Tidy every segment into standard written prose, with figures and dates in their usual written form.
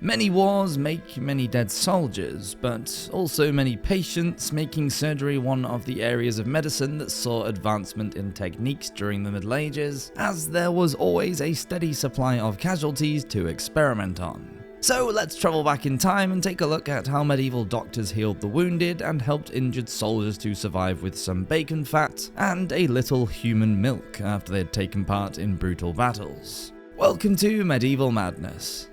Many wars make many dead soldiers, but also many patients, making surgery one of the areas of medicine that saw advancement in techniques during the Middle Ages, as there was always a steady supply of casualties to experiment on. So let's travel back in time and take a look at how medieval doctors healed the wounded and helped injured soldiers to survive with some bacon fat and a little human milk after they had taken part in brutal battles. Welcome to Medieval Madness.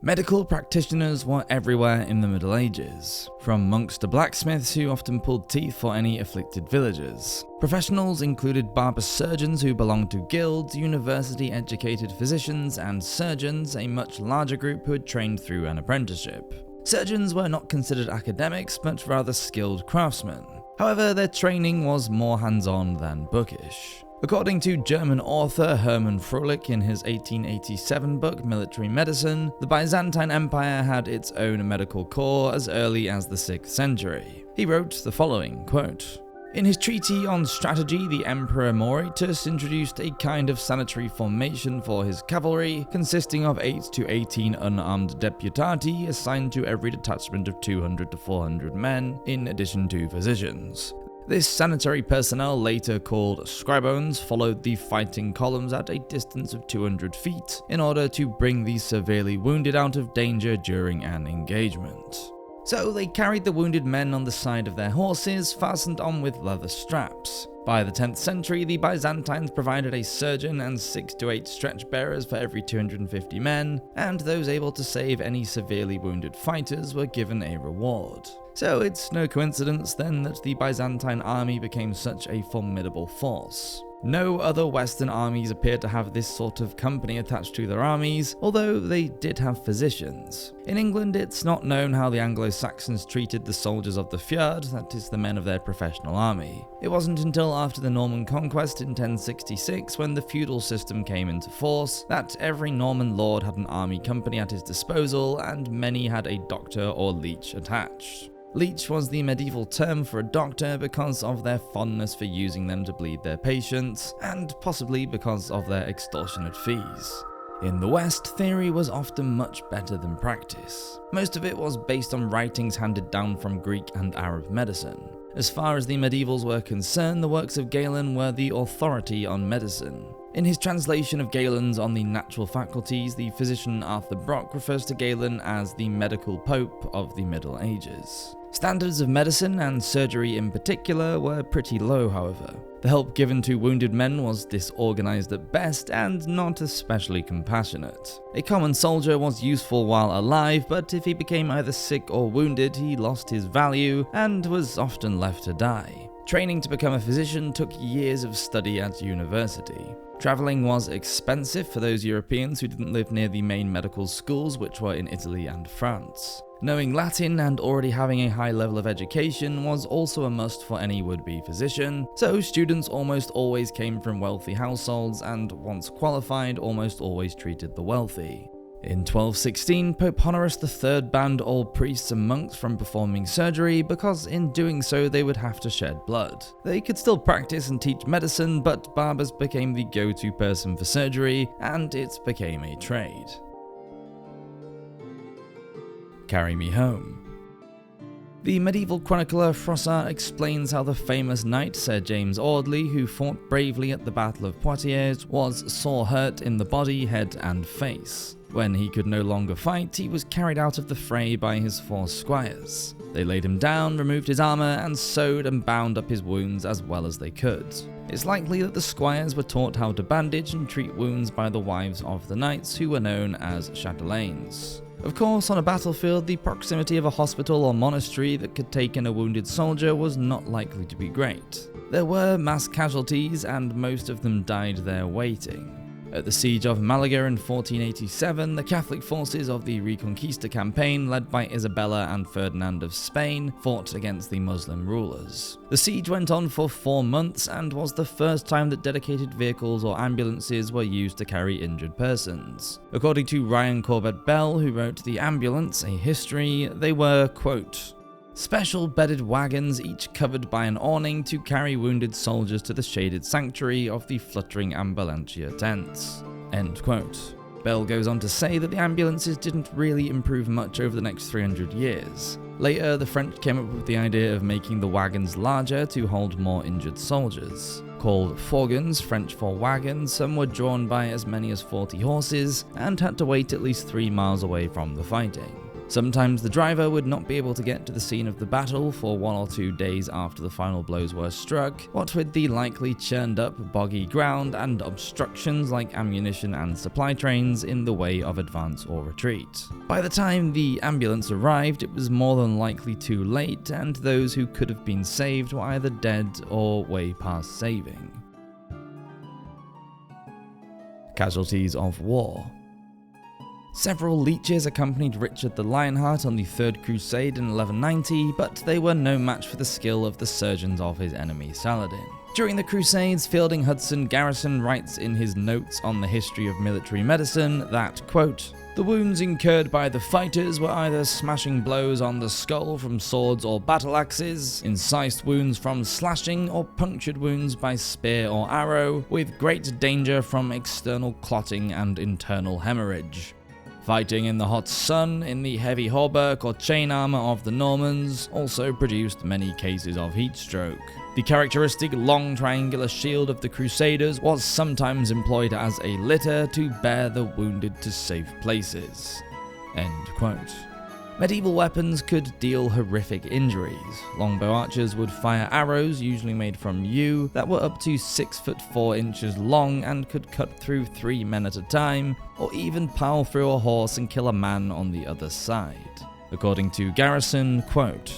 Medical practitioners were everywhere in the Middle Ages, from monks to blacksmiths who often pulled teeth for any afflicted villagers. Professionals included barber surgeons who belonged to guilds, university-educated physicians, and surgeons, a much larger group who had trained through an apprenticeship. Surgeons were not considered academics, but rather skilled craftsmen. However, their training was more hands-on than bookish. According to German author Hermann Frohlich in his 1887 book Military Medicine, the Byzantine Empire had its own medical corps as early as the 6th century. He wrote the following, quote, "In his treatise on strategy, the Emperor Mauritius introduced a kind of sanitary formation for his cavalry, consisting of 8 to 18 unarmed deputati assigned to every detachment of 200 to 400 men, in addition to physicians. This sanitary personnel, later called scribones, followed the fighting columns at a distance of 200 feet in order to bring the severely wounded out of danger during an engagement. So they carried the wounded men on the side of their horses, fastened on with leather straps. By the 10th century, the Byzantines provided a surgeon and 6 to 8 stretch bearers for every 250 men, and those able to save any severely wounded fighters were given a reward. So it's no coincidence then that the Byzantine army became such a formidable force. No other Western armies appeared to have this sort of company attached to their armies, although they did have physicians. In England, it's not known how the Anglo-Saxons treated the soldiers of the Fjord, that is, the men of their professional army. It wasn't until after the Norman conquest in 1066, when the feudal system came into force, that every Norman lord had an army company at his disposal, and many had a doctor or leech attached. Leech was the medieval term for a doctor because of their fondness for using them to bleed their patients, and possibly because of their extortionate fees. In the West, theory was often much better than practice. Most of it was based on writings handed down from Greek and Arab medicine. As far as the medievals were concerned, the works of Galen were the authority on medicine. In his translation of Galen's On the Natural Faculties, the physician Arthur Brock refers to Galen as the medical pope of the Middle Ages. Standards of medicine, and surgery in particular, were pretty low, however. The help given to wounded men was disorganized at best and not especially compassionate. A common soldier was useful while alive, but if he became either sick or wounded, he lost his value and was often left to die. Training to become a physician took years of study at university. Traveling was expensive for those Europeans who didn't live near the main medical schools, which were in Italy and France. Knowing Latin and already having a high level of education was also a must for any would-be physician, so students almost always came from wealthy households and, once qualified, almost always treated the wealthy. In 1216, Pope Honorius III banned all priests and monks from performing surgery because in doing so they would have to shed blood. They could still practice and teach medicine, but barbers became the go-to person for surgery, and it became a trade. Carry Me Home. The medieval chronicler Froissart explains how the famous knight Sir James Audley, who fought bravely at the Battle of Poitiers, was sore hurt in the body, head and face. When he could no longer fight, he was carried out of the fray by his 4 squires. They laid him down, removed his armour, and sewed and bound up his wounds as well as they could. It's likely that the squires were taught how to bandage and treat wounds by the wives of the knights, who were known as chatelaines. Of course, on a battlefield, the proximity of a hospital or monastery that could take in a wounded soldier was not likely to be great. There were mass casualties, and most of them died there waiting. At the siege of Malaga in 1487, the Catholic forces of the Reconquista campaign, led by Isabella and Ferdinand of Spain, fought against the Muslim rulers. The siege went on for 4 months and was the first time that dedicated vehicles or ambulances were used to carry injured persons. According to Ryan Corbett Bell, who wrote The Ambulance, a history, they were, quote, Special bedded wagons, each covered by an awning, to carry wounded soldiers to the shaded sanctuary of the fluttering ambulancia tents." End quote. Bell goes on to say that the ambulances didn't really improve much over the next 300 years. Later, the French came up with the idea of making the wagons larger to hold more injured soldiers. Called fourgons, French for wagons, some were drawn by as many as 40 horses and had to wait at least 3 miles away from the fighting. Sometimes the driver would not be able to get to the scene of the battle for 1 or 2 days after the final blows were struck, what with the likely churned up, boggy ground and obstructions like ammunition and supply trains in the way of advance or retreat. By the time the ambulance arrived, it was more than likely too late, and those who could have been saved were either dead or way past saving. Casualties of War. Several leeches accompanied Richard the Lionheart on the Third Crusade in 1190, but they were no match for the skill of the surgeons of his enemy Saladin. During the Crusades, Fielding Hudson Garrison writes in his notes on the history of military medicine that, quote, "The wounds incurred by the fighters were either smashing blows on the skull from swords or battle axes, incised wounds from slashing, or punctured wounds by spear or arrow, with great danger from external clotting and internal hemorrhage. Fighting in the hot sun, in the heavy hauberk or chain armour of the Normans, also produced many cases of heat stroke. The characteristic long triangular shield of the Crusaders was sometimes employed as a litter to bear the wounded to safe places." End quote. Medieval weapons could deal horrific injuries. Longbow archers would fire arrows, usually made from yew, that were up to 6 foot 4 inches long and could cut through 3 men at a time, or even plow through a horse and kill a man on the other side. According to Garrison, quote,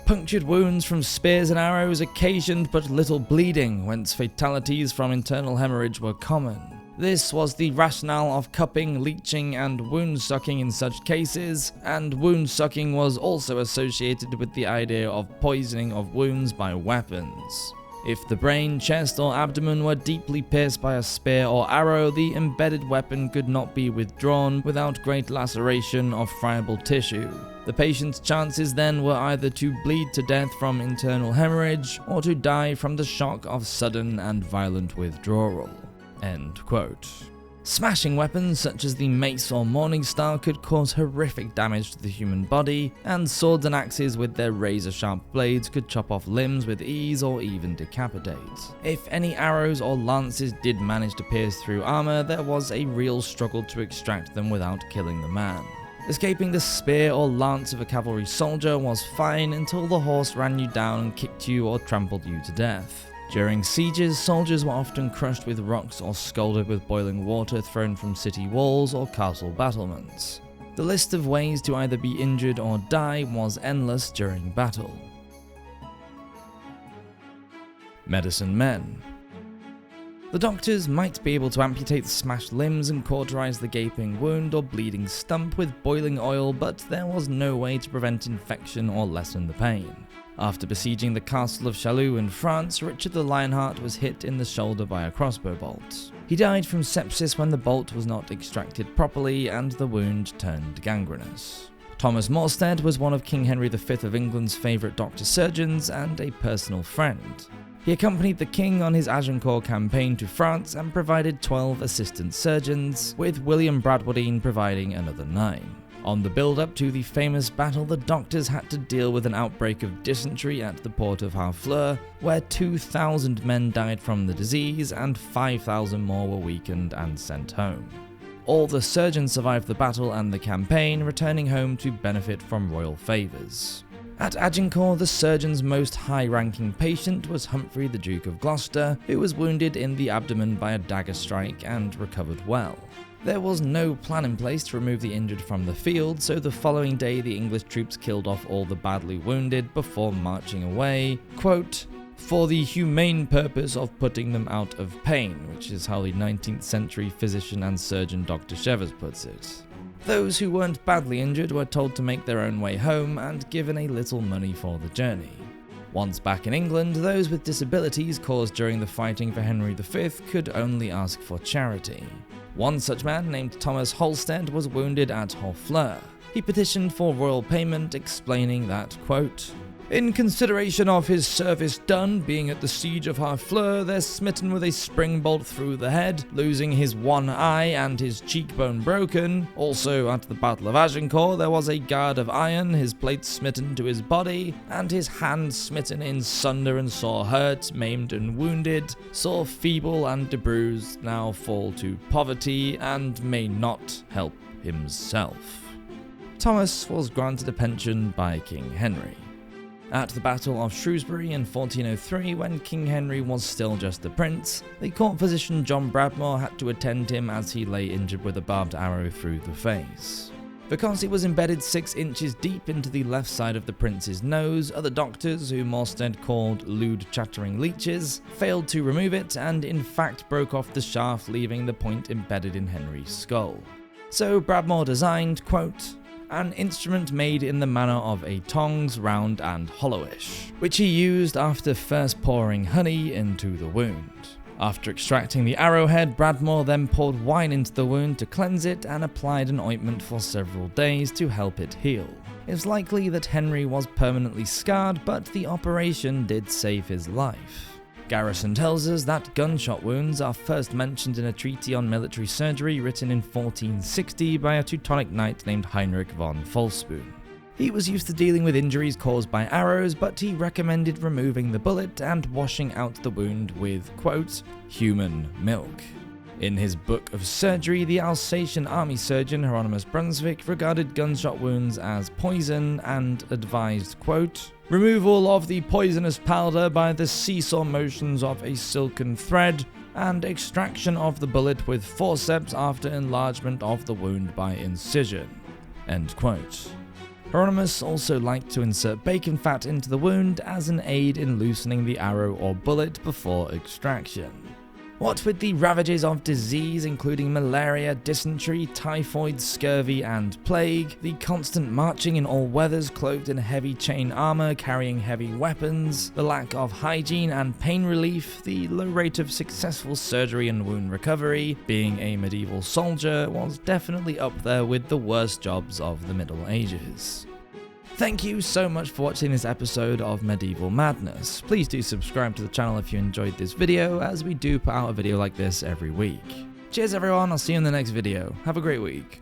"Punctured wounds from spears and arrows occasioned but little bleeding, whence fatalities from internal hemorrhage were common. This was the rationale of cupping, leeching, and wound-sucking in such cases, and wound-sucking was also associated with the idea of poisoning of wounds by weapons. If the brain, chest, or abdomen were deeply pierced by a spear or arrow, the embedded weapon could not be withdrawn without great laceration of friable tissue. The patient's chances then were either to bleed to death from internal hemorrhage, or to die from the shock of sudden and violent withdrawal." End quote. Smashing weapons such as the mace or morning star could cause horrific damage to the human body, and swords and axes with their razor-sharp blades could chop off limbs with ease or even decapitate. If any arrows or lances did manage to pierce through armor, there was a real struggle to extract them without killing the man. Escaping the spear or lance of a cavalry soldier was fine until the horse ran you down and kicked you or trampled you to death. During sieges, soldiers were often crushed with rocks or scalded with boiling water thrown from city walls or castle battlements. The list of ways to either be injured or die was endless during battle. Medicine men. The doctors might be able to amputate the smashed limbs and cauterize the gaping wound or bleeding stump with boiling oil, but there was no way to prevent infection or lessen the pain. After besieging the castle of Chalus in France, Richard the Lionheart was hit in the shoulder by a crossbow bolt. He died from sepsis when the bolt was not extracted properly and the wound turned gangrenous. Thomas Morstead was one of King Henry V of England's favourite doctor-surgeons and a personal friend. He accompanied the king on his Agincourt campaign to France and provided 12 assistant surgeons, with William Bradwardine providing another 9. On the build-up to the famous battle, the doctors had to deal with an outbreak of dysentery at the port of Harfleur, where 2,000 men died from the disease and 5,000 more were weakened and sent home. All the surgeons survived the battle and the campaign, returning home to benefit from royal favours. At Agincourt, the surgeon's most high-ranking patient was Humphrey the Duke of Gloucester, who was wounded in the abdomen by a dagger strike and recovered well. There was no plan in place to remove the injured from the field, so the following day the English troops killed off all the badly wounded before marching away, quote, "for the humane purpose of putting them out of pain," which is how the 19th century physician and surgeon Dr. Chevers puts it. Those who weren't badly injured were told to make their own way home and given a little money for the journey. Once back in England, those with disabilities caused during the fighting for Henry V could only ask for charity. One such man, named Thomas Halstead, was wounded at Harfleur. He He petitioned for royal payment, explaining that, quote, "In consideration of his service done, being at the siege of Harfleur, there smitten with a spring bolt through the head, losing his one eye and his cheekbone broken. Also at the battle of Agincourt there was a guard of iron, his plate smitten to his body, and his hand smitten in sunder and sore hurt, maimed and wounded, sore feeble and debruised, now fall to poverty, and may not help himself." Thomas was granted a pension by King Henry. At the Battle of Shrewsbury in 1403, when King Henry was still just a prince, the court physician John Bradmore had to attend him as he lay injured with a barbed arrow through the face. Because it was embedded 6 inches deep into the left side of the prince's nose, other doctors, who Morstead called lewd chattering leeches, failed to remove it and in fact broke off the shaft, leaving the point embedded in Henry's skull. So Bradmore designed, quote, "an instrument made in the manner of a tongs, round and hollowish, which he used after first pouring honey into the wound. After extracting the arrowhead, Bradmore then poured wine into the wound to cleanse it and applied an ointment for several days to help it heal. It's likely that Henry was permanently scarred, but the operation did save his life." Garrison tells us that gunshot wounds are first mentioned in a treatise on military surgery written in 1460 by a Teutonic knight named Heinrich von Falspoon. He was used to dealing with injuries caused by arrows, but he recommended removing the bullet and washing out the wound with, quote, "human milk." In his book of surgery, the Alsatian army surgeon Hieronymus Brunswick regarded gunshot wounds as poison and advised, quote, "removal of the poisonous powder by the seesaw motions of a silken thread, and extraction of the bullet with forceps after enlargement of the wound by incision." End quote. Hieronymus also liked to insert bacon fat into the wound as an aid in loosening the arrow or bullet before extraction. What with the ravages of disease including malaria, dysentery, typhoid, scurvy and plague, the constant marching in all weathers clothed in heavy chain armor carrying heavy weapons, the lack of hygiene and pain relief, the low rate of successful surgery and wound recovery, being a medieval soldier was definitely up there with the worst jobs of the Middle Ages. Thank you so much for watching this episode of Medieval Madness. Please do subscribe to the channel if you enjoyed this video, as we do put out a video like this every week. Cheers everyone, I'll see you in the next video. Have a great week.